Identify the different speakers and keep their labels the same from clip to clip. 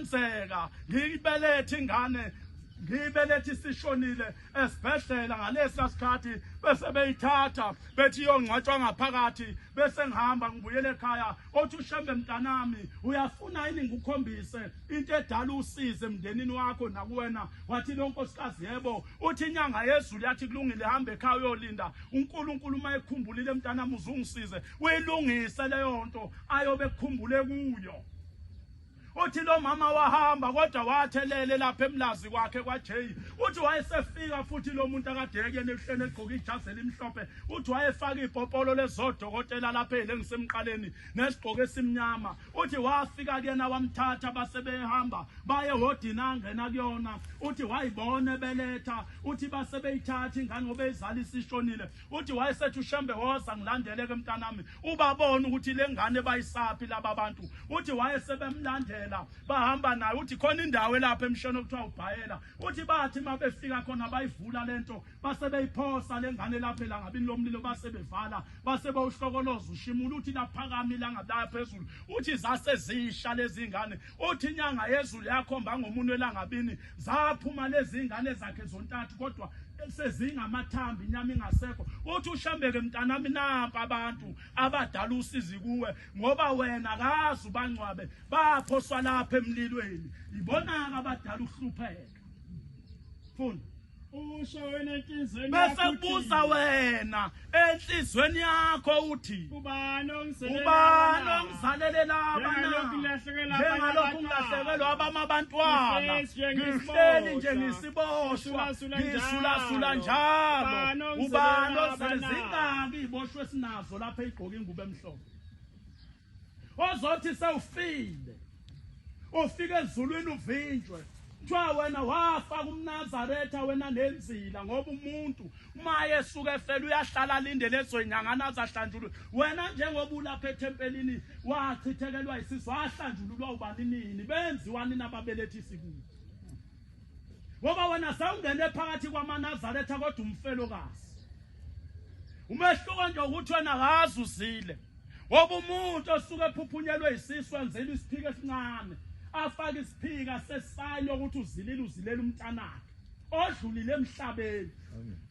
Speaker 1: kwenzeka ngiyibelethe ingane ngibelethi sishonile esibhedlela ngalesa sikhathi bese beyithatha bethi yongcwatshwa ngaphakathi bese ngihamba ngibuyele ekhaya othi uShembe mntanami uyafuna yini ngikukhombise into edala usize emndenini wakho nakuwena wathi lo nkosikazi yebo uthi inyanga yezulu yathi kulungile hamba ekhaya uyolinda uNkulunkulu mayekhumbulile mntanami uzungisize uyilungise leyo nto ayobe ekukhumbule kuyo. Uthi lo mama wahamba kodwa wathelele lapha emlazi kwakhe kwaJay. Uthi wayesefika futhi lo muntu akade yekene ehlene egqoka ijazi elimhlophe. Uthi wayefaka ipopolo lezodokotela lapha elengisemqaleni nesigqoko esimnyama. Uthi wafika kuyena wamthatha basebehamba baye hodina angena kuyona. Uthi wayibona beletha. Uthi basebeyithatha ingane ngoba izali sishonile. Uthi wayesethi uShembe woza ngilandele ke mntanami ubabona ukuthi lengane bayisaphi laba bantu. Uthi wayesebemlandela bahamba naye uthi khona indawo lapha emshoni okuthiwa uBhayela. Uthi bathi mabefika khona bayivula lento basebeyiphosa lengane lapha elangabini lomlilo basebevala basebewuhlokoloza ushimula uthi laphakama ilanga phezulu. Uthi zase zisha lezi ngane. Uthi inyanga yezulu yakhomba ngomunwe elangabini zaphuma lezi ngane zakhe zontathu kodwa sezingamathambi inyama ingasekho. Uthi uShembeke mntanami nampa abantu abadala usizi kuwe ngoba wena akazi ubangcwabe baphoswa lapha emlilweni. Ibona abadala uhlupheka. Funda
Speaker 2: usho wena enhlizweni
Speaker 1: yakho bese kubuza wena enhlizweni yakho uthi
Speaker 2: ubani
Speaker 1: ongizalelela abana njengalokhu ngilahlekelwa abamabantwana ngihleli nje ngisiboshwa ngisulasula njalo ubani ozele zingaki iboshwe esinazo lapha egqoka ingubo emhlophe ozothi sewufile ufike ezulwini uvinjwe kuthiwa wena wafa kumNazaretha wena nenzila ngoba umuntu uma yesuka efela uyahlala alinde lezo inyangana azahlanjulwe. Wena njengoba ulapha ethempelini wachithekelwa isisu wahlanjululwa ubani nini benziwani nababelethisi kuwe ngoba wena sawungene phakathi kwamaNazaretha kodwa umfelokazi. Umehluko nje ukuthi wena akazi uzile ngoba umuntu osuke ephuphunyelwe isisu enzela isiphike esincane afaka isiphika sesayilo ukuthi uzilile umntanakhe odlulile emhlabeni.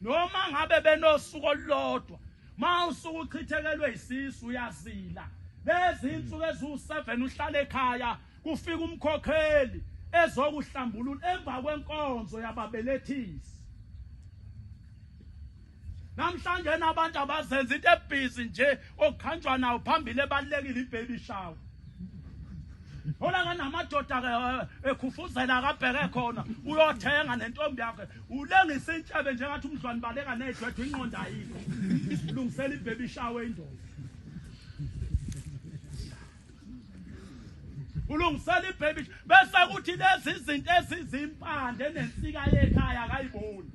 Speaker 1: Noma ngabe benosuku olulodwa mawusuku uchithekelwe isisu uyazila lezi insuku ezu7 uhlala ekhaya kufika umkhokheli ezokuhlambulula emva kwenkonzo yababelethisi. Namhlanje abantu abazenza into ebhizi nje okukhanjwa nawo phambili ebalekile ibaby shower. Hola kanamadoda ekhufuzela akabheke khona uyothenga nentombi yakhe ulengisa intshebe njengathi umdlwane baleka nedwethu inqonda ayikho ilungisela ibaby shower indoda ulungisela ibaby bese kuthi lezi izinto ezizimpande nensika yekhaya akayiboni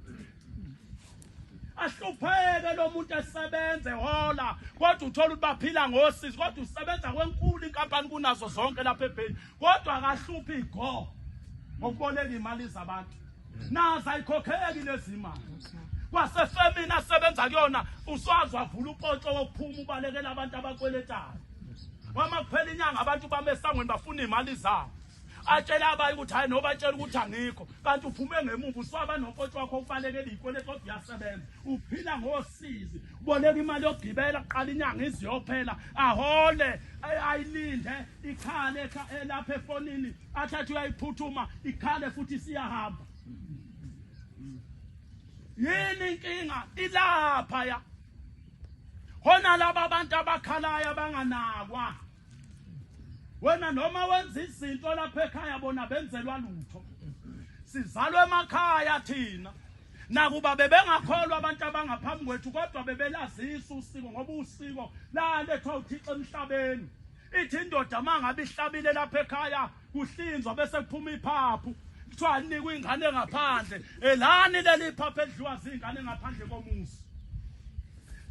Speaker 1: ahlupheke lo muntu esebenze hola kodwa uthola ukuthi baphila ngosizi kodwa usebenza kwenkulu inkampani kunazo zonke lapha eBheni kodwa akahluphi igo ngokuboleka imali zabantu nazo ayikhokheki lezi imali kwasefemini asebenza kuyona uswazi wavula upotsho wokuphuma ubalekela abantu abakweletayo uma kuphela inyanga abantu bamesangweni bafuna imali zabo atshela abayi ukuthi hayi nobatshela ukuthi angikho kanti uphume ngemuva uswaba nopotsho wakho ubalekela ikwele kodwa uyasebenza uphila ngosizi uboleka imali yokugibela kuqala inyanga iziyophela ahole ayilinde ikhale lapha efonini athathe uyayiphuthuma ikhale futhi siyahamba. Yini inkinga ilapha ya hona laba abantu abakhalayo banganakwa. Wena noma wenza izinto lapha ekhaya bona benzelwa lutho. Sizalwe emakhaya thina nakuba bebengakholwa abantu abangaphambi kwethu kodwa bebelazisa usiko ngoba usiko lalethwa uThixo emhlabeni. Ithi indoda mangabe ihlabile lapha ekhaya kuhlinzwa bese kuphuma iphaphu kuthiwa anikwe ingane ngaphandle elani leli phaphu edliwa zingane ngaphandle komuzi.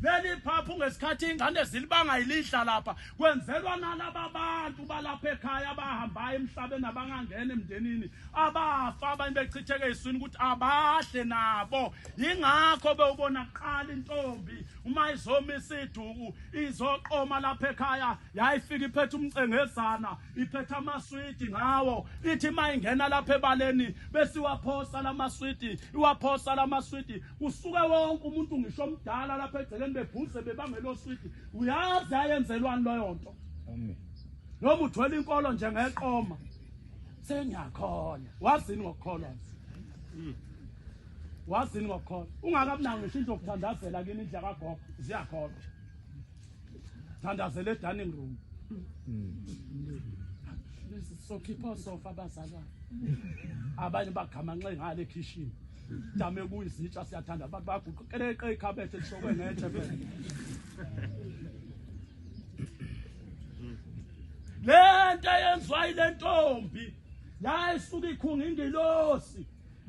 Speaker 1: leli phaphu ngesikhathi ingane zilibanga ilihla lapha kwenzelwa nalaba bantu balapha ekhaya abahambayo emhlabeni abangangena emndenini abafa abanye bechitheke iswini ukuthi abahle nabo ingakho bewubona qala intombi uma izomisa iduku izoqoma lapha ekhaya yayifika iphethe umcengezana iphethe amaswiti ngawo ithi mayingena lapha ebaleni besiwaphosa lamaswiti iwaphosa lamaswiti kusuke wonke umuntu ngisho omdala lapha egceleni bebhuze bebangelo switi uyazi ayenzelwani loyo nto amen noma uthwele inkolo njengeqoma sengiyakholwa wazini ngokukholwa wazini ngokukholwa ungakamnanga ngisho into yokuthandazela kini indlela kagogo ziyakholwa thandazela eDaning Room sokhipha sofa abazalwane abanye bagamanxe ngale kitchen dame kuyizitsha siyathanda abantu baguqeqeqe ikhabethe ehlokwe ngetshe phela lento yenziwa ile ntombi yayisuka ikhunga ingilosi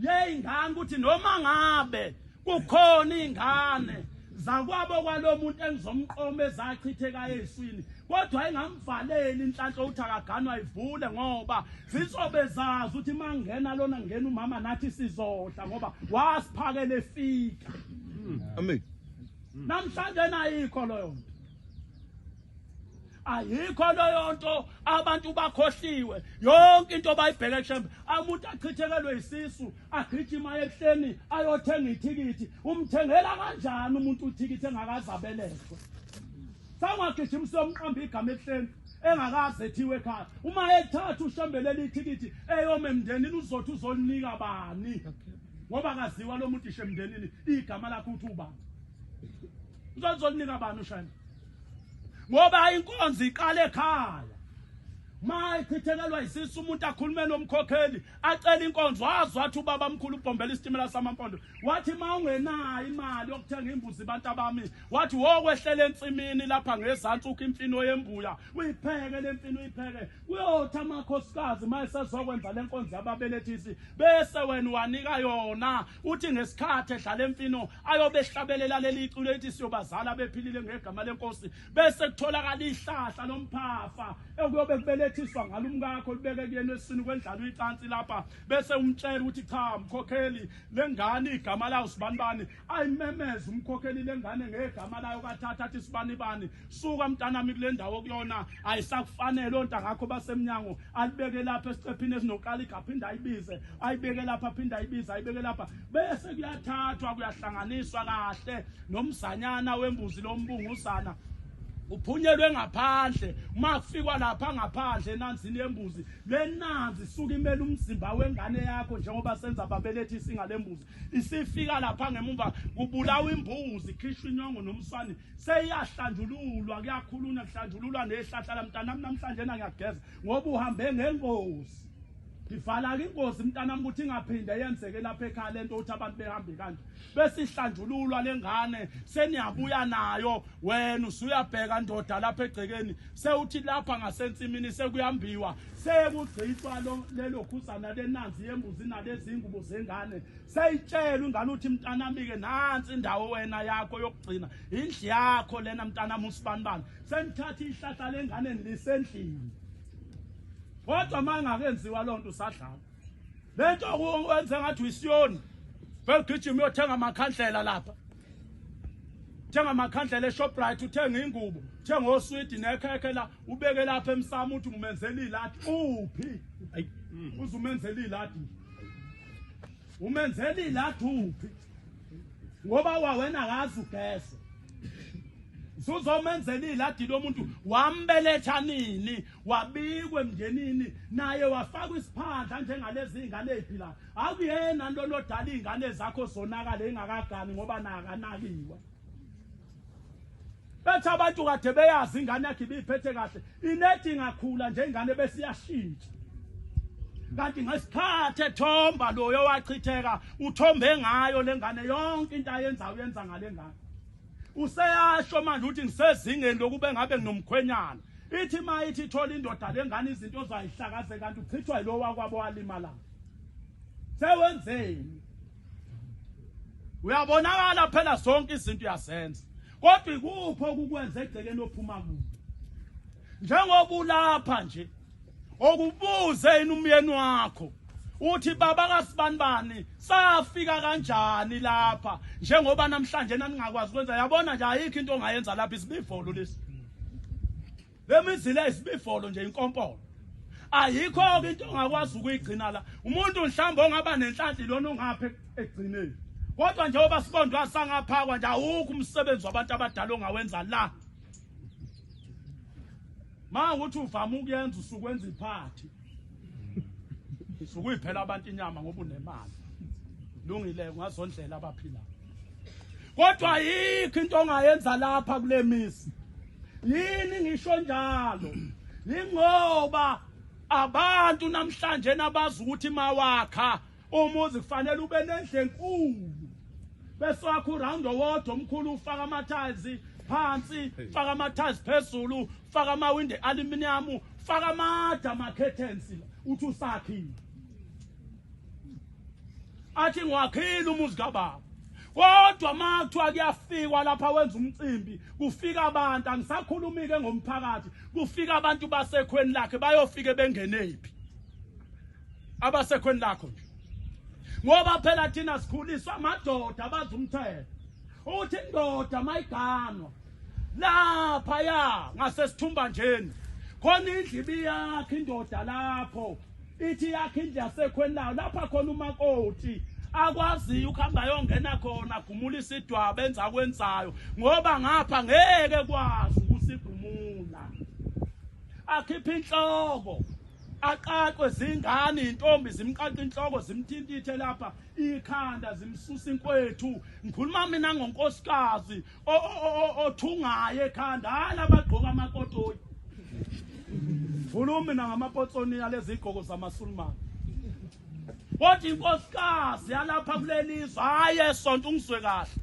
Speaker 1: yeyingane ukuthi noma ngabe kukhona ingane zakwabo kwalomuntu engizomqoma ezachitheka eswini kodwa engamvaleli inhlanhla ukuthi akaganwa ivule ngoba zizobe zazi ukuthi mangena lona ngena umama nathi sizodla ngoba wasiphakele efika
Speaker 3: amen
Speaker 1: namhlanje ayikho loyo nto ayikho loyo nto abantu bakhohliwe yonke into bayibheke eshembe umuntu achithekelwe isisu agijima ehleni ayothenga ithikithi umthengela kanjani umuntu ithikithi engakazabelethwe sangagijimisa umqambi igama ehleni engakaze ethiwe ekhaya uma ethatha ushambelele ithikithi eyome emndenini uzothi uzolinika bani ngoba akaziwa lo muntu ishe emndenini igama lakhe uthi ubani uzolinika bani ushayela ngoba inkonzo iqala ekhaya mayichithekelwa isisu umuntu akhulume nomkhokheli acela inkonzo wathi ubaba omkhulu ubhombela isitimela samampondo wathi mawungenayo imali yokuthenga imbuzi abantu abami wathi wokwehlela entsimini lapha ngezantsi ukho imfino yembuya uyipheke lemfino uyipheke kuyothi amakhosikazi mayesezokwenza lenkonzo yababelethisi bese wena wanika yona uthi ngesikhathi edlala emfino ayobehlabelela leli iculo ethi siyobazala bephilile ngegama lenkosi bese kutholakala ihlahla lomphafa ekuyobe kubele thiswa ngalumkakho libeke kuyena esini kwendlala uyicansi lapha bese umtshela ukuthi cha mkhokheli lengane igama layo sibanibani ayimemeza umkhokheli lengane ngegama layo kathatha athi sibanibani suka mntanami kule ndawo kuyona ayisakufanele onta ngakho basemnyango alibeke lapha esicephini esinoqala igaphinda ayibize ayibeke lapha aphinda ayibize ayibeke lapha bese kuyathathwa kuyahlanganiswa kahle nomzanyana wembuzi lombunguzana uphunyelwe ngaphandle makufikwa lapha ngaphandle enanzini yembuzi lenanzi suka imele umzimba wengane yakho njengoba senza babelethisi ngalembuzi isifika lapha ngemumva kubulawa imbuzi khishwa inyongo nomswane seyahlanjululwa kuyakhuluna kuhlanjululwa nehlahla lamntanami namhlanje ngiyageza ngoba uhambe ngengozi ivala ingozi mntanami ukuthi ingaphinde yenzeke lapha ekhaya lento ukuthi abantu behambe kanje bese ihlanjululwa lengane seniyabuya nayo wena usuyabheka ndoda lapha egcekeni sewuthi lapha ngasensimini sekuhambiwa sekugcitshwa lelo khusana lenanzi yembuzi nalezi ingubo zengane seyitshela ingane uthi mntanami ke nansi indawo wena yakho yokugcina indlu yakho lena mntanami usibanibani senithatha ihlahla lengane nilisendlini kodwa mangakenziwa lonto usadlala lento wenze ngathi uyisiyoni begijima uyothenga amakhandlela lapha thenga amakhandlela eShoprite uthenga ingubo thenga oswidi nekhekhe la ubeke lapha emsamo uthi umenzela iladi uphi uzumenzela iladi umenzela iladi uphi ngoba wena akazi ugese uzomenzela iladi lomuntu wambeletha nini wabikwe emndenini naye wafaka isiphandla njengalezi ingane eziphila akuyena nto lodala ingane zakho zonakala engakagani ngoba nakanakiwe bethi abantu kade beyazi ingane yakhe ibiphethe kahle inethi ngakhula nje ingane besiyashintsha kanti ngesikhathi ethomba loyo wachitheka uthombe ngayo lengane yonke into ayenza uyenza ngale ngane useyasho manje uthi ngisezingeni lokube ngabe nginomkhwenyana ithi mayithi ithola indoda lengane izinto ozayihlakaze kanti uchithwa yilo wakwabo walimala sewenzeni uyabonakala phela zonke izinto yasenza kodwa ikupho okukwenza egcekeni ophuma kuwo njengoba ulapha nje okubuze umyeni wakho uthi baba kaSibanibani safika kanjani lapha njengoba namhlanje ningakwazi ukwenza yabona nje ayikho into ongayenza lapha isibifolo lesi lemizile isibifolo nje inkompolo ayikho into ongakwazi ukuyigcina la umuntu mhlawumbe ongaba nenhlanhla lona ongaphe egcineni kodwa njengoba sibondwa sangaphakwa nje awukho umsebenzi wabantu abadala ongawenza la manje uthi uvama ukuyenza usukwenza iphathi sukuyiphela abantu inyama ngoba unemali lungile ngazondlela abaphila kodwa ayikho into ongayenza lapha kule misi yini ngisho njalo ingoba abantu namhlanje nabazi ukuthi mawakha umuzi kufanele ube nendle enkulu bese wakho round owodwa omkhulu ufaka amathazi phansi faka amathazi phezulu faka amawindi aluminium faka amada ama curtains uthi usakhile athi ngiwakhile umuzi kababa kodwa makuthiwa kuyafikwa lapha wenza umcimbi kufika abantu angisakhulumi ke ngomphakathi kufika abantu basekhweni lakhe bayofike bengenephi abasekhweni lakho nje ngoba phela thina sikhuliswa amadoda abazi umthetho uthi indoda mayiganwa lapha ya ngasesithumba njeni khona indlibi yakhe indoda lapho ithi yakhe indlu yasekhweni layo lapha khona umakoti akwazi ukuhamba yongena khona gumula isidwaba enza kwenzayo ngoba ngapha ngeke kwazi ukusigumula akhipha inhloko aqaqwe zingane intombi zimqaqa inhloko zimthintithe lapha ikhanda zimsusa inkwethu ngikhuluma mina ngonkosikazi othungaye ekhanda hala bagqoka amakotoyi khuluma mina ngamapotsoni alezi igqoko zamasulumani kodwa inkosikazi yalapha kulelizwe hayi esonto ungizwe kahle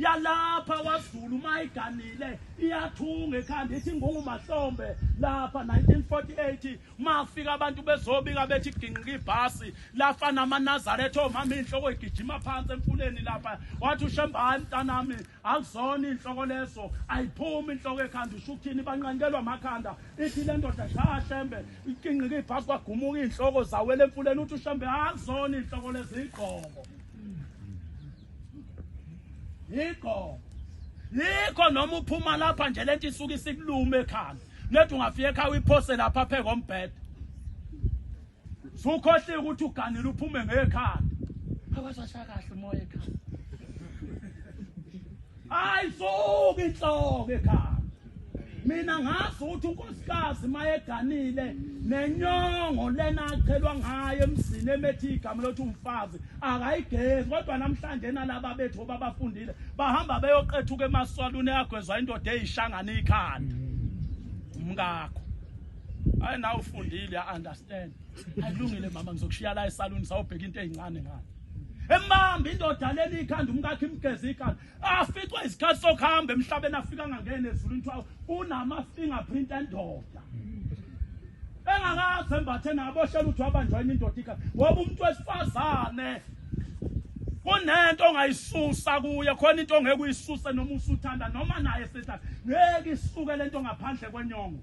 Speaker 1: yalapha kwaZulu mayiganile iyathunga ekhanda ithi ngumahlombe lapha 1948 mafika abantu bezobika bethi ginqika ibhasi lafa namanazareth omama inhloko igijima phansi emfuleni lapha wathi ushembayi mntanami akuzona inhloko leso ayiphumi inhloko ekhanda ushukuthini banqanikelwa amakhanda ithi le ndoda shashembe iginqika ibhasi kwagumuka inhloko zawela emfuleni uthi ushembe akuzona inhloko lezo igqoko yikho noma uphuma lapha nje lento isuka isikulume ekhanda nethi ungafika ekhaya uyiphose lapha phe kombhede sukhohle ukuthi uganile uphume ngekhanda akwasasha kahle moya ekhanda hayi suka inhloko ekhanda mina ngazi ukuthi unkosikazi mayeganile nenyongo lena achelwa ngayo emzini emethi igama lothi umfazi akayigezi kodwa namhlanje nalaba bethu babafundile bahamba beyoqethuka emaswaluni yagwezwa indoda eyishangana ikhanda umkakho hayi na ufundile ya understand ayilungile mama ngizokushiya la esaluni sawubheka into ezincane ngani emambi indoda leli ikhanda umkakhe imgezi ikhanda aficwa isikhathi sokuhamba emhlabeni afika ngangene ezulwini twa unama fingerprint endoda engakaze embathe naboshela uthi wabanjwa indoda ikhanda ngoba umuntu wesifazane kunento ongayisusa kuye khona into ongeke uyisuse noma usuthanda noma naye sethanda ngeke isuke lento ngaphandle kwenyongo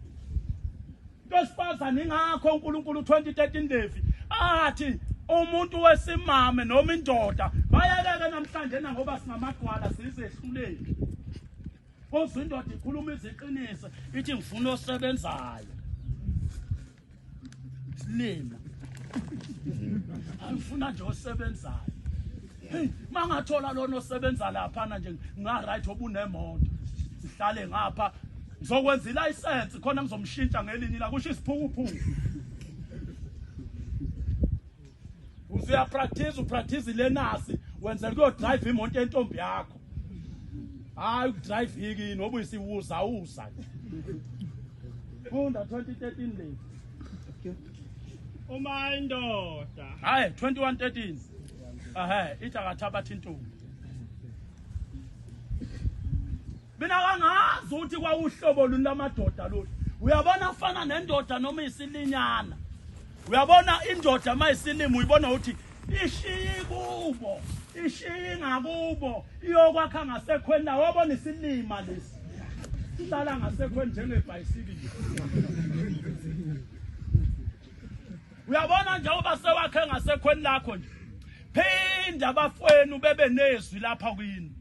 Speaker 1: into wesifazane ingakho uNkulunkulu 2013 Levi athi umuntu wesimame noma indoda bayekeke namhlanje ngoba singamagwala sizehluleki kodwa indoda ikhuluma iziqinise ithi ngifuna osebenzayo silima angifuna nje osebenzayo mangathola lona osebenza lapha nje nga right obunemoto sihlale ngapha ngizokwenza ilicense khona ngizomshintsha ngelinye la kusho isiphukuphuku usiya practice lenasi wenza kuyo drive imoto yentombi yakho hayi drive yiki noba isiwuza uza funda 2013 Levi
Speaker 2: uma indoda
Speaker 1: hayi 2113 ithi akathabatha intombi mina kangazi ukuthi kwauhlobo luni lamadoda lo uyabona afana nendoda noma isilinyana uyabona indoda mayisilima uyibona ukuthi ishiye kubo ishinga kubo iyokwakha ngasekhweni la wabona isilima lesi sihlala ngasekhweni njengebhayisikili uyabona njengoba sewakhe ngasekhweni lakho nje phinda abafweni bebe nezwi lapha kwini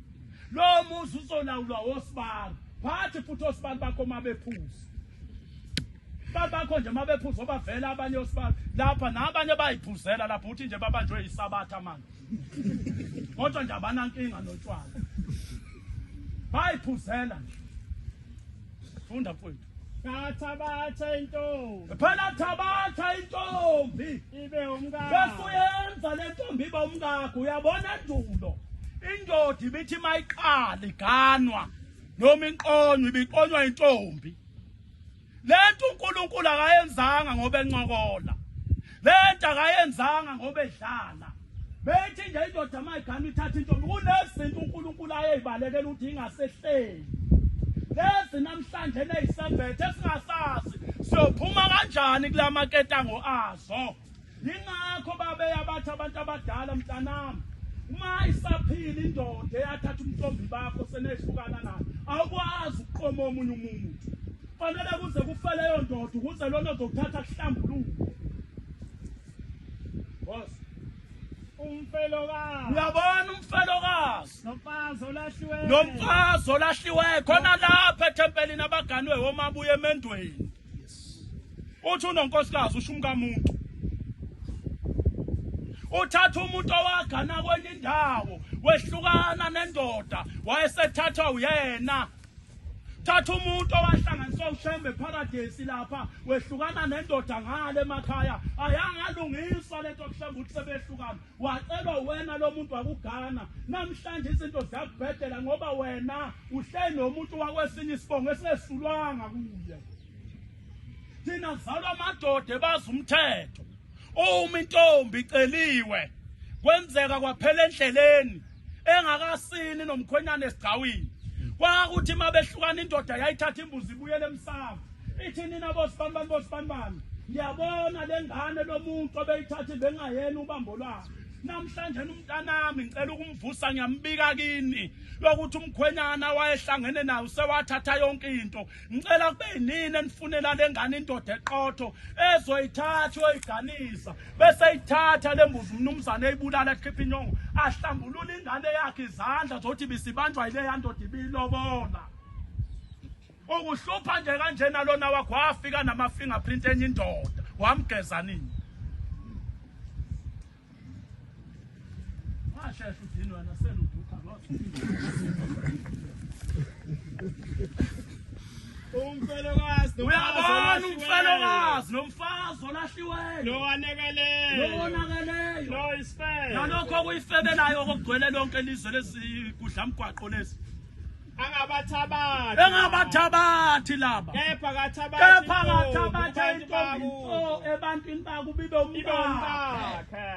Speaker 1: lo muzi uzolawulwa osibali phathi futhi osibali bakho mabephuza bakho nje mabephuza obavela abanye osibali lapha nabanye bayiphuzela lapha uthi nje babanjwe isabatha manje kodwa nje abanankinga notshwala bayiphuzela nje funda mfowethu
Speaker 2: Kathabatha intombi
Speaker 1: phela thabatha intombi
Speaker 2: ibe umkakho
Speaker 1: bese uyenza le ntombi ibe umkakho uyabona ndulo indoda ibithi mayiqala iganwa noma inqonywa ibiqonywa intombi lento uNkulunkulu akayenzanga ngoba encokola lento akayenzanga ngoba edlala bethi nje indoda mayiganwa ithatha intombi kunezinto uNkulunkulu ayeyibalekela ukuthi ingasehleli lezi namhlanje nezisembethe esingasazi siyophuma kanjani kula maketango azo ingakho babe abathi abantu abadala mntanami uma isaphila indoda eyathatha umntombi bakho senehlukana nayo awukwazi ukuqoma omunye umuntu fanele kuze kufele leyo ndoda ukuze lona uzokuthatha kuhlambuluko boss
Speaker 2: umfelokazi
Speaker 1: uyabona umfelokazi
Speaker 2: nomfazi
Speaker 1: olahliwe khona lapha ethempelini abaganwe womabuye emendweni uthi unonkosikazi usho umkamuntu uthatha umuntu owagana kwenye indawo wehlukana nendoda wayesethathwa uyena thatha umuntu owahlanganiswa ushembe paradise lapha wehlukana nendoda ngale emakhaya ayangalungiswa lento kushembe ukuthi sebehlukana wacelwa wena lo muntu wakugana namhlanje izinto ziyakubhedela ngoba wena uhleli nomuntu wakwesinye isibongo esesulwanga kuye thina zalwa amadoda ebazi umthetho uma intombi iceliwe kwenzeka kwaphela endleleni engakasini nomkhwenyana esigcawini kwakuthi mabehlukana indoda yayithatha imbuzi ibuyele emsamo ithi nina bosibanibani ngiyabona lengane lomuntu obeyithatha bengayena ubambo lwakhe namhlanje umntanami ngicela ukumvusa ngiyambika kini lokuthi umkhwenyana wayehlangene nayo sewathatha yonke into ngicela kube yinini enifunela lengane indoda eqotho ezoyithatha oyiganisa bese ithatha lembuzi umnumzane eyibulala ekhipha inyongo ahlambulula ingane yakhe izandla zothi bisibanjwa ile yandoda ibilobola ukuhlupha nje kanjena lona wakho wafika nama fingerprint enye indoda wamgeza nini sheshe udini wena seluduka
Speaker 2: umfelokazi
Speaker 1: uyabona umfelokazi nomfazi olahliweyo
Speaker 2: lonakeleyo
Speaker 1: lo
Speaker 2: isifebe
Speaker 1: nalokho kuyifebelayo okugcwele lonke ilizwe lesikudla mgwaqo lesi engabathabathi laba
Speaker 2: kepha
Speaker 1: kathabatha intombi ebantwini bakubibe umkakhe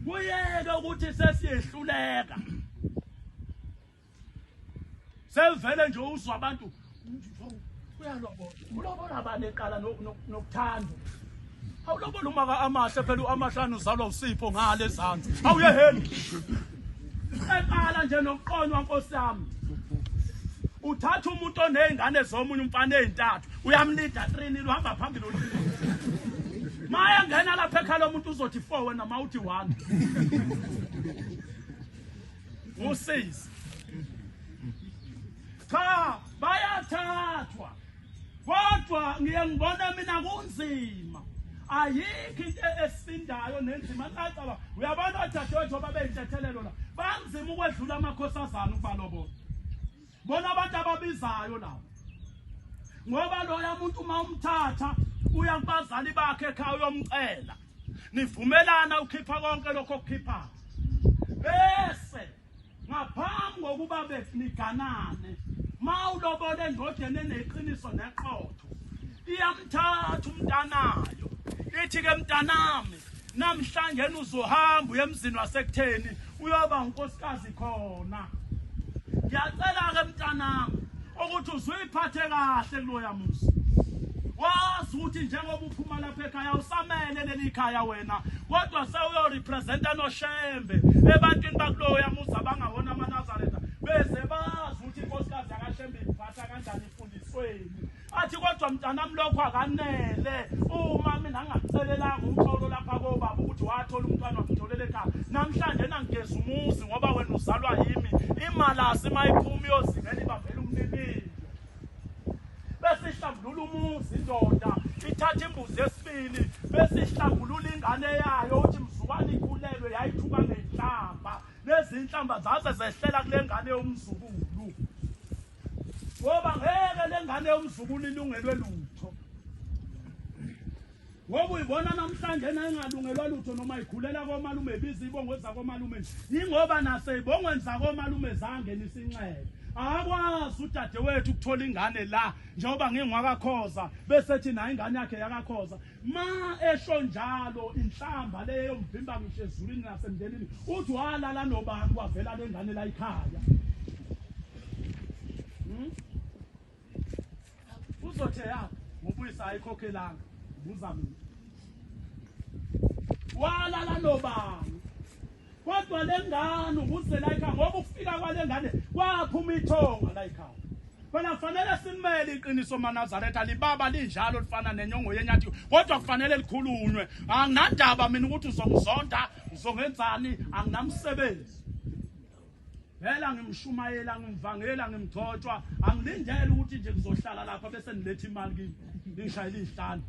Speaker 1: kuyeke ukuthi sesiyehluleka sevele nje uzwa abantu ulobola bani eqala nokuthanda awulobola umaka amahle phela amahlanu uzalwa usipho ngale ezansi awuyeheni eqala nje nokuqonywa nkosi yami uthatha umuntu onezingane zomunye umfana ezintathu uyamlida 3 uhamba phambili maya ngena lapha ekhaya umuntu uzothi 4 wena mawuthi 1 usisi cha bayathathwa kodwa ngiyengibona mina kunzima ayikho into esindayo nenzima nqaqaba uyabona odadewethu babeyithethelelo la banzima ukwedlula amakhosazana ukubalobola bona abantu ababizayo lawo ngoba loya muntu uma umthatha uya kubazali bakhe ekhaya uyomcela nivumelana ukhipha konke lokho okukhipha bese ngaphambi kokuba beniganane mawulobole endodeni eneqiniso neqotho iyamthatha umntanayo ithi ke mntanami namhlanje uzohamba uyemzini wasekutheni uyoba unkosikazi khona ngiyacela ke mntanami ukuthi uzuyiphathe kahle kuloya muzi wazi ukuthi njengoba uphuma lapha ekhaya usamele leli khaya wena kodwa sewuyorepresenta noShembe ebantwini bakuloya muza bangawona amaNazaretha bese bazi ukuthi inkosikazi yakaShembe iphatha kanjani ifundisweni athi kodwa mntanami lokho akanele uma mina ngakucelelanga umxolo lapha kobaba ukuthi wathola umntwana wamtholele ekhaya namhlanje nangigeza umuzi ngoba wena uzalwa yimi imalasi mayiphuma iyozingela ibambela umnikili bese ihlambulula umuzi indoda ithatha imbuzi yesibili bese ihlambulula ingane yayo uthi mzukwane ikhulelwe yayithuka ngenhlamba lezi inhlamba zaze zehlela kule ngane yomzukulu ngoba ngeke le ngane yomzukulu ilungelwe lutho ngoba uyibona namhlanje engalungelwa lutho noma ikhulela komalume ebiza ibongo zakomalume ingoba naseyibongweni zakomalume zangenisa inxele akwazi udadewethu ukuthola ingane la njengoba ngingwakakhoza bese thi nayo ingane yakhe yakakhoza ma esho njalo inhlamba leyo mvimba ngisho ezulwini nasemndenini uthi walala nobani kwavela le ngane la ekhaya uzothe yakho ngobuyisa ayikhokhelanga buza mina walala nobani kodwa lengane ukuze la ekhaya ngoba ukufika kwale ngane kwaphuma ithonga la ekhaya phela kufanele simele iqiniso maNazaretha libaba linjalo lifana nenyongo yenyathi kodwa kufanele likhulunywe anginandaba mina ukuthi uzongizonda uzongenzani anginamsebenzi phela ngimshumayela ngimvangela ngimgcotshwa angilindele ukuthi nje kuzohlala lapha bese nilethe imali kimi ngishayile ihlanu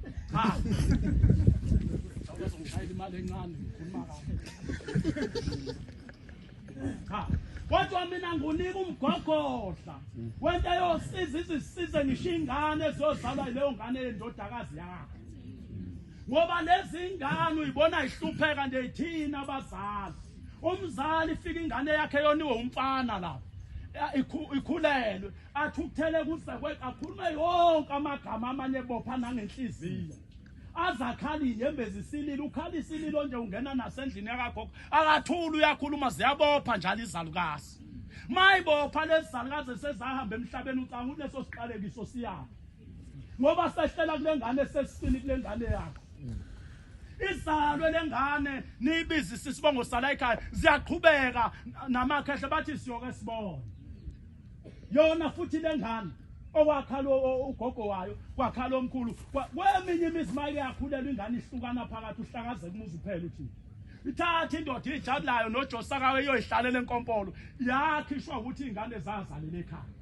Speaker 1: cha ngishayile imali encane ngikhuluma kahle kodwa mina ngunika umgogodla wento yosiza izisize ngisho ingane ezozalwa yileyo ngane yendodakazi yakhe ngoba lezi ingane uyibona ihlupheka nje ithina abazali umzali ifika ingane yakhe yoniwe umfana lapha ikhulelwe athi ukuthele kuze akhulume yonke amagama amanye bopha nangenhliziyo azakhali inyembezi isililo ukhala isililo nje ungena nasendlini yakagogo akathula uyakhuluma ziyabopha njalo izalukazi mayibopha lezizalukazi sezahamba emhlabeni ucanga uleso siqalekiso siyaphi ngoba sehlela kule ngane sesisini kule ngane yakho izalwe lengane niyibizi sisibongo sala ekhaya ziyaqhubeka namakhehle bathi siyoke sibone yona futhi lengane okwakhala ugogo wayo kwakhala omkhulu kweminye imizi mayike yakhulela ingane ihlukana phakathi uhlakaze kumuzi uphela uthi ithatha indoda ijabulayo noJosaka weyoyihlalela enkompolo yakhishwa ukuthi ingane zazalela ekhaya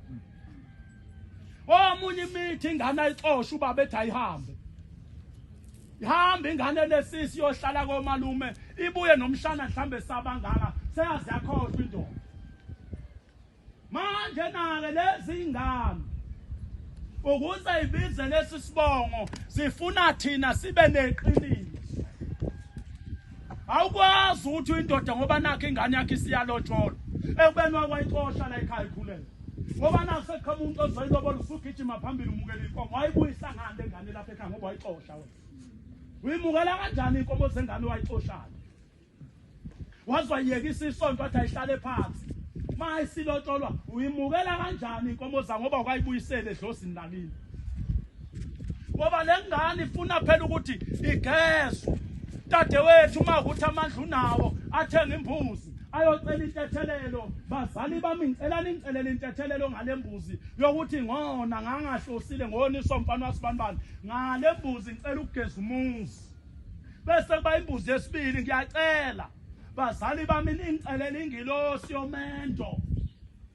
Speaker 1: omunye imithi ingane ayixosha ubaba ethi ayihambe ihamba ingane lesisi yohlala komalume ibuye nomshana mhlambe sabangaka seyazi yakhohlwa indoda manje nake lezi ingane ukuze ibize lesi sibongo sifuna thina sibe neqiniso awukwazi ukuthi indoda ngoba nakho ingane yakhe isiyalotsholwa ekubeni wakwayixosha la ekhaya ikhulele ngoba naku sekhama umuntu ozoyilobola usugijima phambili umukela inkomo wayibuyisa ngane lengane lapha ekhaya ngoba wayixosha wena uyimukela kanjani inkomo zengane wayixoshayo wazwayekisa isonto athi ayihlale phansi mayisilotsholwa uyimukela kanjani inkomo za ngoba ukayibuyisele edlosini lakini ngoba lengane ifuna phela ukuthi igezwe dadewethu uma ukuthi amandla unawo athenga imbuzi ayocela intethelelo bazali bami ngicela ningicelele intethelelo ngale mbuzi yokuthi ngona ngangahlosile ngoniso mfana wasibanibani ngale mbuzi ngicela ukugeza umuzi bese kuba imbuzi yesibili ngiyacela bazali bami ningicelele ingilosi yomendo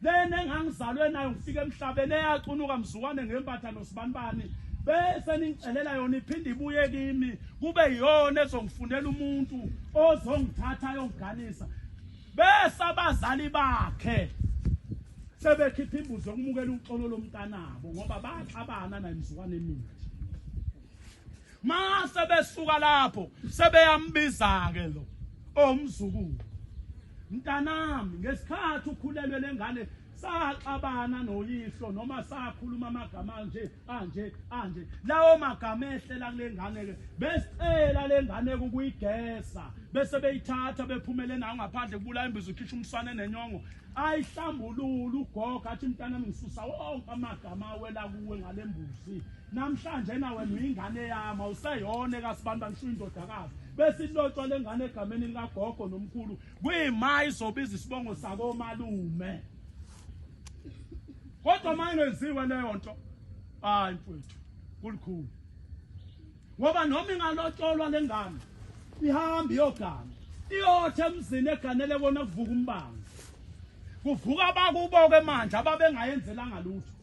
Speaker 1: lena engangizalwe nayo ngifike emhlabeni eyacunuka mzukwane ngempatha nosibanibani bese ningicelela yona iphinde ibuye kimi kube yiyona ezongifundela umuntu ozongithatha yongiganisa bese abazali bakhe sebekhipha imbuzi yokumukela uxolo lomntanabo ngoba baxabana namzukwane emithi mase besuka lapho sebeyambiza ke lo omzukulu mntanami ngesikhathi ukhulelwe lengane saxabana noyihlo noma sakhuluma amagama anje lawo magama ehlela kule ngane ke besicela lengane ukuyigesa bese beyithatha bephumele nayo ngaphandle kubula imbizo ukhisha umswane nenyongo ayihlambulula ugogo athi mntanami ngisusa wonke amagama awela kuwe ngale mbuzi namhlanje nawe uyingane yami awuseyona kaSibanda ngisho indodakazi bese ilotshwa lengane egameni likagogo nomkhulu kuyima izobiza isibongo sako malume kodwa manje enziwe leyo nto hayi mfowethu kulikhulu ngoba noma ingalotsholwa lengane ihamba iyogana iyothe emzini eganele bona kuvuka umbango kuvuka abakubo ke manje ababengayenzelanga lutho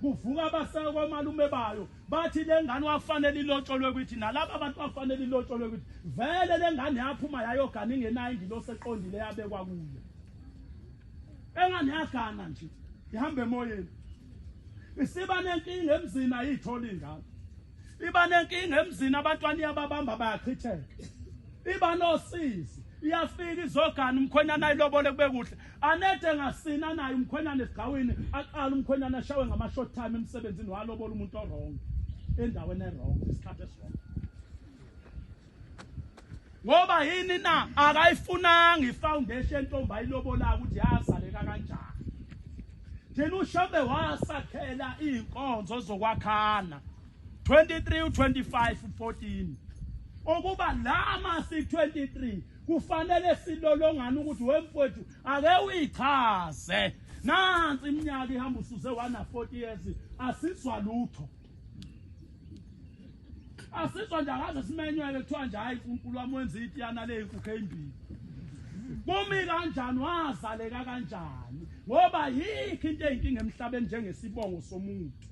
Speaker 1: kuvuka abaseko malume bayo bathi lengane wafanele ilotsholwe kwithi nalabo abantu wafanele ilotsholwe kwithi vele lengane yaphuma yayogana ingenayo ingilosi eqondile yabekwa kuyo engane yagana nje ihambe emoyeni isiba nenkinga emzini ayithola ingane iba nenkinga emzini abantwana iyababamba bayachitheka iba nosizi iyafika izogana umkhwenyana ayilobole kube kuhle anede ngasina naye umkhwenyana esigawini aqala umkhwenyana ashawe ngama short time emsebenzini walobola umuntu wrong endaweni wrong isikhathi eswrong ngoba yini na akayifunanga ifoundation ntombi ayilobola ukuthi yazaleka kanjani thina ushabe wasakhela inkonzo zokwakhana 23 25 14 okuba lama si 23 kufanele silolongana ukuthi wemfowethu ake uyichaze nansi iminyaka ihamba usuze wana 40 years asizwa lutho asizwa nje akaze simenywe kuthiwa nje hayi uNkulunkulu wami wenza itiyana leyinkukhu ezimbili kumi kanjani wazaleka kanjani ngoba yikho into eyinkinga emhlabeni njengesibongo somuntu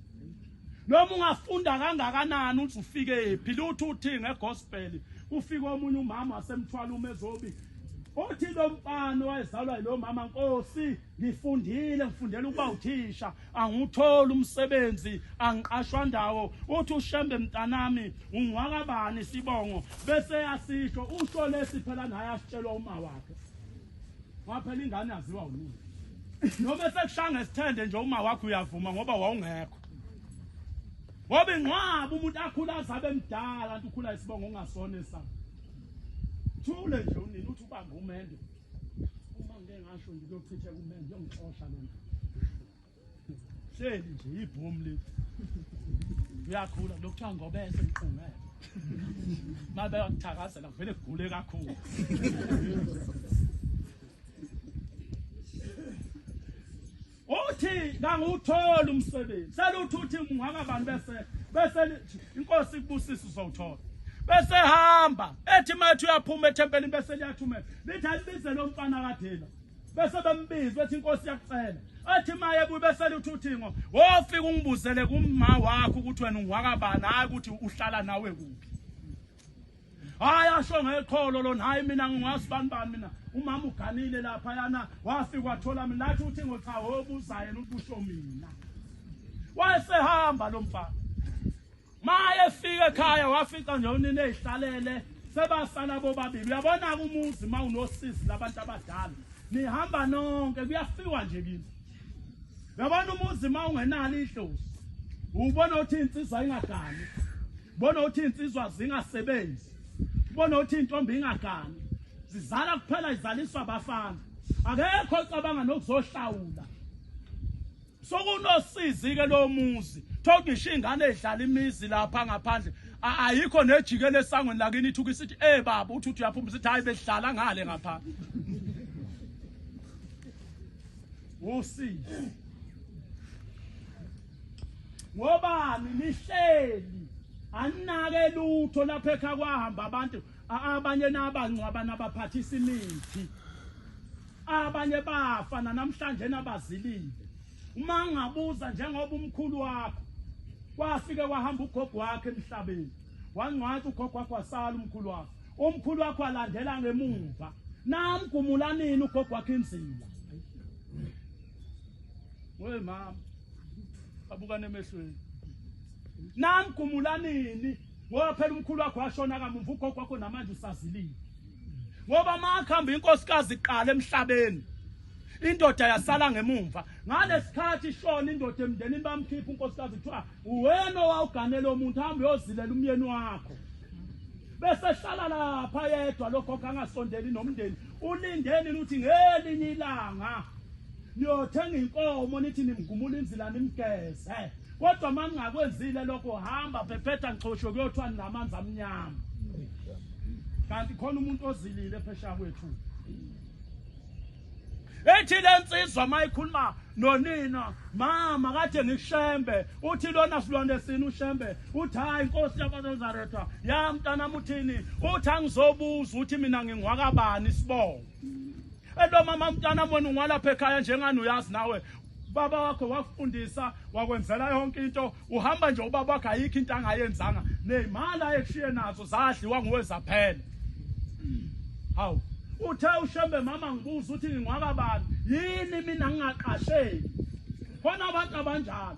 Speaker 1: noma ungafunda kangakanani uthi ufike phi luthi uthi ngegospel ufike omunye umama wasemthwala umezobi uthi lo mfana wayezalwa yilo mama Nkosi ngifundela ukuba uthisha anguthola umsebenzi angiqashwa ndawo uthi ushembe mntanami ungwakabani sibongo bese yasisho usho lesi phela naye asitshelwa uma wakhe waphela ingane yaziwa unini noma sekushanga isithende nje uma wakhe uyavuma ngoba wawungekho ngoba ingcwaba umuntu akhula azabe emdala antu ukhula isibongo ungasona esana thule nje unini uthi ubamba umende uma ngeke ngasho nje lokuchitha kumende yongixosha lento hleli nje ibhomu lethu uyakhula lokuthiwa ngobese ngiqungele mabe yakuthakazela vele kugule kakhulu uthi nganguthola umsebenzi seluthi uthi ungakabani bese inkosi ibusisa uzowuthola bese hamba ethi mathi uyaphuma ethempelini bese liyathumela lithi alibize lo mfana kadela bese bembiza ethi inkosi yakucela athi maye buye bese lithi uthingo wofika ungibuzele kumma wakho ukuthi wena ungwakabani hayi ukuthi uhlala nawe kuphi hayi asho ngeqholo lona hayi mina ngingasibani mina umama uganile lapha yana wafika wathola mina lathi uthi ngocha wobuzayo ubusho mina wayesehamba lo mfana maye fika ekhaya wafika nje unine ezihlalele sebasana bobabili uyabona umuzi mawunosisi labantu abadala nihamba nonke kuyafiwa nje kini uyabona umuzi mawungenalo idlozi ubona uthi insizwa ingagani ubona uthi insizwa zingasebenzi ubona uthi intombi ingagani zizala kuphela izaliswa abafana akekho ocabanga nokuzohlawula sokunosizi ke lo muzi thokusha ingane edlala imizi lapha ngaphandle ayikho nejikele esangweni lakini ithuka isithi baba uthi uyaphuma sithi hayi behlala ngale ngapha usizi ngobani nihleli anake lutho lapha ekhaya kwahamba abantu abanye nabangcwaba nabaphathisa imithi abanye bafana namhlanje nabazilile uma ngabuza njengoba umkhulu wakho kwafike kwahamba ugogo wakhe emhlabeni wangcwathi ugogo wakho wasala umkhulu wakho alandela ngemuva namgumulanini ugogo wakhe inzila we mama abukane emehlweni namgumulanini ngoba phela umkhulu wakho washona kamuva ugogo wakho namanje usazilile ngoba makhamba inkosikazi iqala emhlabeni indoda yasala ngemuva ngalesikhathi ishona indoda emndenini bamkhipha unkosikazi kuthiwa uwena owawuganela umuntu hamba uyozilela umyeni wakho bese hlala lapha yedwa lokho angasondeli nomndeni ulindeni ukuthi ngelinye ilanga niyothenga inkomo nithi nimgumula inzila nimgeze kodwa uma ningakwenzile lokho hamba phephetha ngixosho kuyothwa namanzi amnyama kanti khona umuntu ozilile phesha kwethu ethi lensizwa mayikhuluma nonina mama kade ngishembe uthi lona silonde sini ushembe uthi hayi inkosi yabaNazaretha ya mntanami uthini uthi angizobuza uthi mina ngingwakabani sibongo elo mama mntanami wena ungwalapha ekhaya njengani uyazi nawe baba wakho wakufundisa wakwenzela yonke into uhamba nje ubaba wakhe ayikho into angayenzanga nezimali ayekushiye nazo zadliwa nguwezaphela hawu uthe ushembe mama ngibuza uthi ngingwakabani yini mina ngingaqasheki khona abantu abanjalo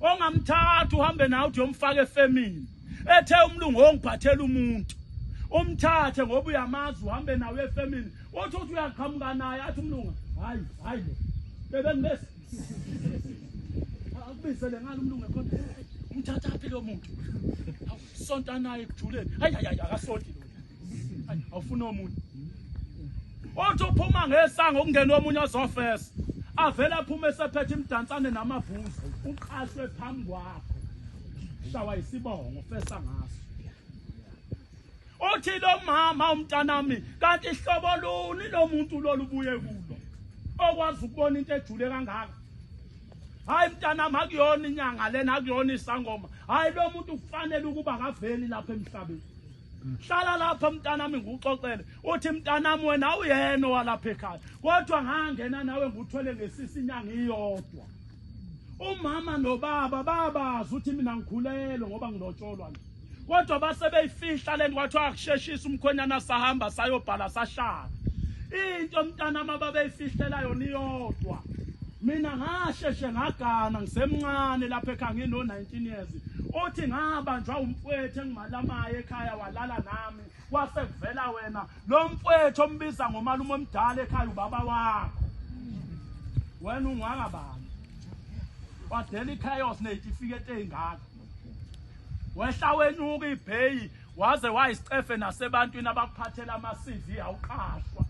Speaker 1: ongamthatha uhambe nawe uthi uyomfaka efemini ethe umlungu ongiphathela umuntu umthathe ngoba uyamazi uhambe nawe efemini uthi uyaqhamuka naye athi umlungu hayi bebe ngibese akubisele ngalo umlungu ekhona umthatha aphi lo muntu awusonta naye kujuleni hayi akasonti lo awufuna umuntu othi uphuma ngesango ukungena omunye ozofesa avela phuma esephethe imdansane namabhuzu uqashwe phambi kwakho shawa isibongo fesa ngaso uthi lo mama umntanami kanti ihlobo luni lo muntu lo lubuye kulo okwazi ukubona into ejule kangaka hayi mntanami akuyona inyanga lena akuyona isangoma hayi lo muntu kufanele ukuba akaveli lapha emhlabeni hlala lapha mntanami ngikuxoxele uthi mntanami wena uyena walapha ekhaya kodwa ngangena nawe nguthwele ngesisi inyanga iyodwa umama nobaba babazi uthi mina ngikhulelwe ngoba nginotsholwa nje kodwa base beyifihla lento kwathiwa akusheshisa umkhwenyana sahamba sayobhala sashaka into mntanami ababeyifihlela yona iyodwa mina ngasheshe ngagana ngisemncane lapha ekhaya ngino 19 years uthi ngabanjwa umfowethu engimalamaye ekhaya walala nami kwase kuvela wena lo mfowethu ombiza ngomalume omdala ekhaya ubaba wakho wena ungwakabani wadela ichaos nezitifikethi ezingaka wehla wenyuka ibheyi waze wayisicefe nasebantwini abakuphathela ama-CV awuqashwa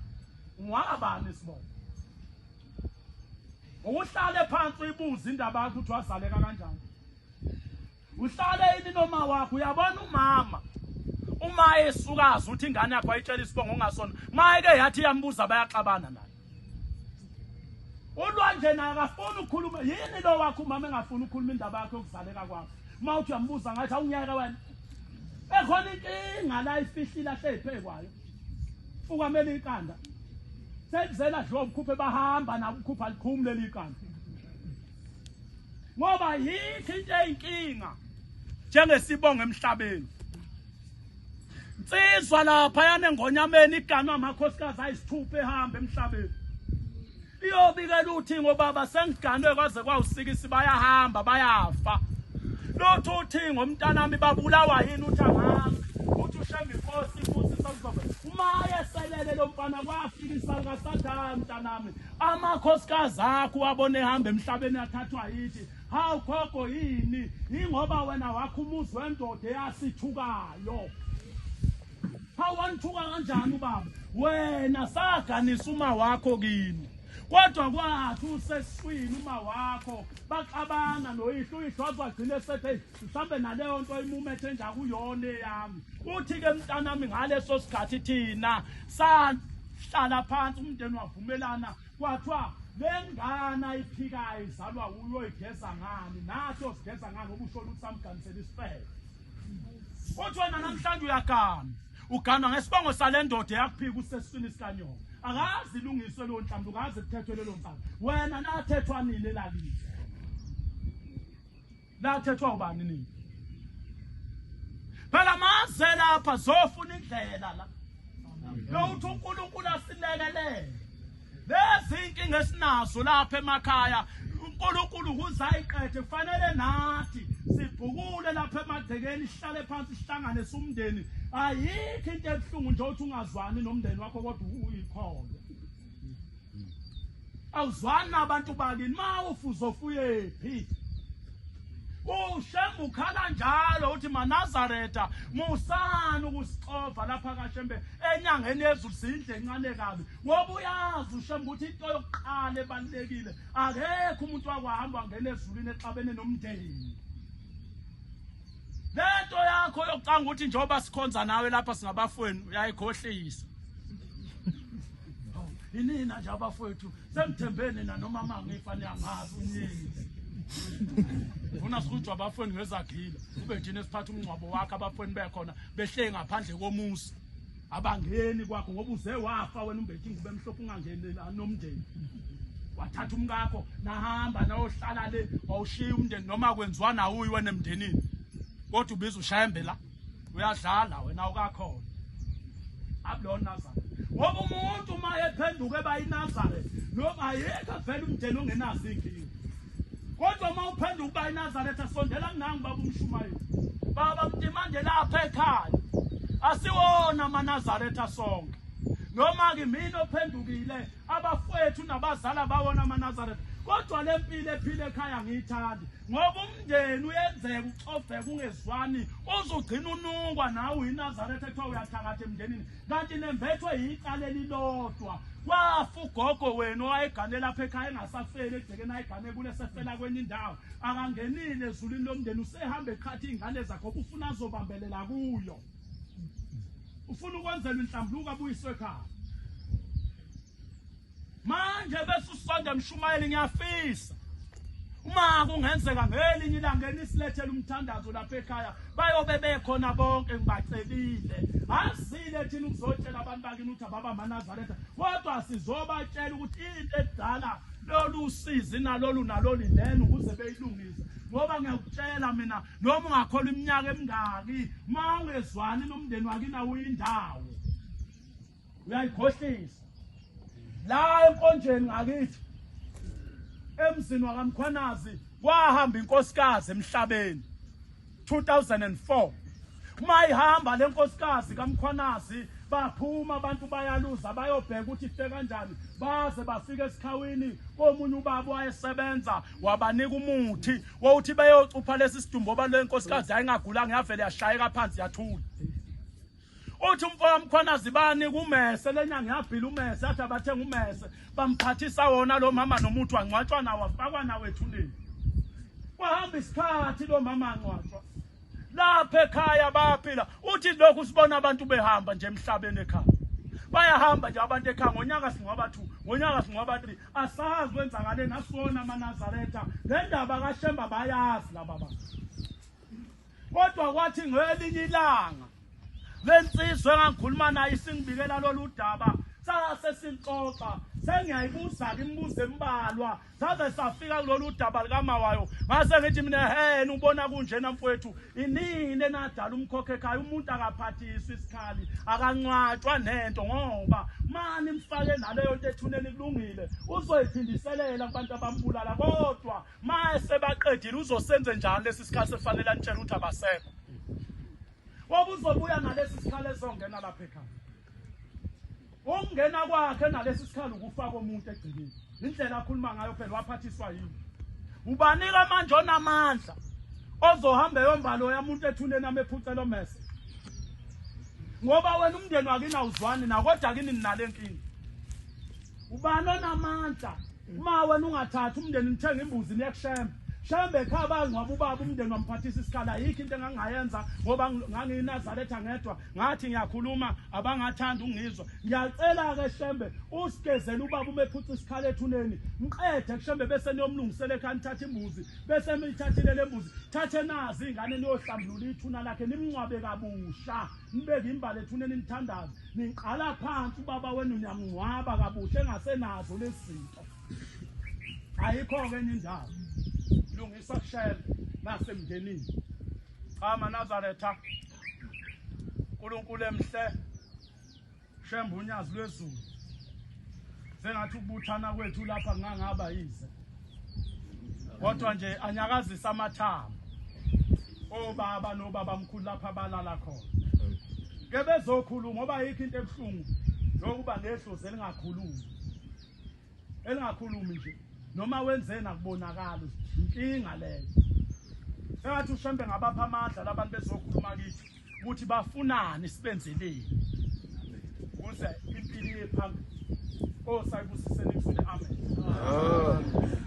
Speaker 1: ungwakabani sibona uhlale phansi uyibuza indaba yakho ukuthi wazaleka kanjani uhlale yini noma wakho uyabona umama uma esukazi uthi ingane yakho ayitshela isibongo ongasona mayeke yathi yambuza bayaxabana naye ulwanje naye akafuni ukukhuluma yini lo wakho umama engafuni ukukhuluma indaba yakho yokuzaleka kwakho uma uthi uyambuza ngathi awunyaka wena ekhona inkinga la ifihlile ahleyiphe fukamela iqanda sekuzela dlo ukhuphe bahamba nabo ukhupha likhumule liqanda ngoba yikho into eyinkinga njengesibongo emhlabeni insizwa lapha yana engonyameni iganwa amakhosikazi ayisithupha ehamba emhlabeni iyobikela uthi ngobaba sengiganwe kwaze kwawusikisi bayahamba bayafa lothi uthi ngomntanami babulawa yini uthi angami uthi ushembe inkosi futhi sakuzobe umaye selele lo mfana kwafikisa kasathana mntanami amakhosikazi akho wabone ehamba emhlabeni athathwa yithi hawu khokho yini ingoba wena wakho umuzi wendoda eyasithukayo hawu wanithuka kanjani ubaba wena saganisa uma wakho kini kodwa kwathi useswini uma wakho baxabana noyihlo uyihlo wagcina esethe mhlambe naleyo nto imumethe nje akuyona eyami uthi ke mntanami ngaleso sikhathi thina sahlala phansi umndeni wavumelana kwathiwa lengane ayiphikayo izalwa uyoyigeza ngani nathi osigeza ngani ngoba usho ukuthi samganisela isifebe uthi wena namhlanje uyagana uganwa ngesibongo sale ndoda yakuphika usesiswini sikanyongo akazi ilungiswe lo nhlamvu kaze kuthethwe lelo mfana wena nathethwa nini elakini nathethwa ubani nini phela maze lapha zofuna indlela la lo uthi uNkulunkulu asilekelele lezi inkinga esinazo lapha emakhaya uNkulunkulu uzayiqede kufanele nathi sibhukule lapha emagcekeni sihlale phansi sihlangane somndeni ayikho into ebuhlungu nje uthi ungazwani nomndeni wakho kodwa uyikholwa awuzwani nabantu bakini ma ufuzo ufuyephi uShembe ukhala njalo uthi maNazaretha musani ukusixova lapha kaShembe enyangeni yezulu sindle encane kabi ngoba uyazi uShembe ukuthi into yokuqala ebalekile akekho umuntu wakwahamba ngene ezulwini exabene nomndeni. Lento yakho yokucanga ukuthi njoba sikhonza nawe lapha singabafweni uyayikhohlisa. Inina nje abafowethu semthembeni na noma mangifa niyangazi unyini. Ufuna sikujwa abafweni ngezagila kube thina esiphatha umncwabo wakhe abafweni bekhona behle ngaphandle komusa abangeni kwakho ngoba uze wafa wena umbethi ngube emhlophe ungangeni nomndeni. Wathatha umkakho nahamba nayohlala le wawushiya umndeni noma kwenziwa nawe uyiwena emndenini. Kodwa ubiza uShembe la uyadlala wena ukakhona. Ablo Nazareth. Ngoba umuntu uma ephenduka ebayiNazaretha noma ayeka vele umndeni ongenazo inkinga. Kodwa uma uphenduka ebayiNazaretha sondela kunangi baba uMshumayeli. Baba mdimande lapha ekhaya. Asiwona amaNazaretha sonke. Noma ke mina ophendukile abafowethu nabazala bawona amaNazaretha. Kodwa lempilo ephile ekhaya ngiyithandi ngoba umndeni uyenzeka ucofeka ungezwani uzugcina unungwa nawe uyiNazaretha ekuthiwa uyathakatha emndenini kanti nembethwe yicala elilodwa wafa ugogo wena owayegane lapha ekhaya engasafeli egcekeni ayigane kule sefela kwenye indawo akangenile ezulwini lomndeni usehamba eqhatha ingane zakho ufuna azobambelela kuyo ufuna ukwenzela inhlambuluko abuyiswe ekhaya. Manje bese usonda Mshumayeli ngiyafisa uma kungenzeka ngelinye ilanga nisilethele umthandazo lapha ekhaya bayobe bekhona bonke ngibacelile asile thina ukuzotshela abantu bakini ukuthi ababa amaNazaretha kodwa sizobatshela ukuthi into edala lolu usizi nalolu lena ukuze beyilungise ngoba ngiyakutshela mina noma ungakhola iminyaka emingaki uma ungezwani nomndeni wakina uyindawo uyayikhohlisa. La enkonjeni ngakithi emzini wakaMkhwanazi kwahamba inkosikazi emhlabeni 2004 uma ihamba lenkosikazi kaMkhwanazi baphuma abantu bayaluza bayobheka ukuthi ifike kanjani baze bafike esikhawini komunye ubaba wayesebenza wabanika umuthi wokuthi bayocupha lesi sidumbu oba lenkosikazi ayingagulanga yavele yashayeka phansi yathula. Uthi umfowabo Mkhwanazi banika umese lenyanga yabhila umese athi abathenga umese bamphathisa wona lo mama nomuthi wangcwatshwa nawo wafakwa nawe ethuneni. Kwahamba isikhathi lo mama angcwatshwa lapha ekhaya bayaphila. Uthi lokhu sibona abantu behamba nje emhlabeni ekhaya bayahamba nje abantu ekhaya ngonyaka singwaba 2 ngonyaka singwaba 3 asazi kwenzakale nasona amaNazaretha ngendaba kaShembe bayazi laba bantu. Kodwa kwathi ngelinye ilanga lensizwe engikhuluma naye isingibikela lolu daba sase sixoxa sengiyayibuza imibuzo embalwa saze safika kulolu daba likaMawayo ngase ngithi mina ubona kunjena mfowethu inini enadala umkhokhe ekhaya umuntu akaphathisa isikhali akancwatshwa nento ngoba mani mfake naleyo nto ethuneni kulungile uzoyiphindiselela kubantu abambulala kodwa mase baqedile uzosenze njani lesi sikhali sefanele antshela ukuthi abasekho. Woba uzobuya nalesi sikhali ezongena lapha ekhaya. Ungena kwakhe nalesi sikhali ukufaka umuntu egcikeni. Indlela akhuluma ngayo phela waphathiswa yini. Ubanika manje onamandla ozohamba eyombalo yamuntu ethuneni amephucela omese. Ngoba wena umndeni wakini awuzwani na kodwa kini ninale nkingi. Ubani onamandla uma wena ungathatha umndeni nithenga imbuzi niyakuShembe. Shembe ekhaya bangcwaba ubaba umndeni wamphathisa isikhala yikho into engangayenza ngoba ngangiyiNazaretha ngedwa ngathi ngiyakhuluma abangathanda ungizwa. Ngiyacela ke Shembe usigezele ubaba umephutha isikhala ethuneni mqede kuShembe bese niyomlungisela ekhaya nithatha imbuzi bese nithathile lembuzi thathe nazi ingane niyohlambulula ithuna lakhe nimncwabe kabusha nibeke imbali ethuneni nithandaze niqala phansi ubaba wenu niyamncwaba kabusha engasenazo lezinto. Ayikho ke indawo lungisa kuShembe nasemndenini amaNazaretha uNkulunkulu emhle Shembe unyazi lwezulu sengathi ukubuthana kwethu lapha ngangaba yize kodwa nje anyakazisa amathambo obaba nobaba mkhulu lapha balala khona ke bezokhuluma ngoba yikho into ebhlungu lokuba nehlozi elingakhulumi nje noma wenzena kubonakala inkinga leyo sengathi ushembe ngabapha amandla labantu bezokhuluma kithi ukuthi bafunani sibenzeleni ukuze impilo iye phambili osayibusiseni kuzule amen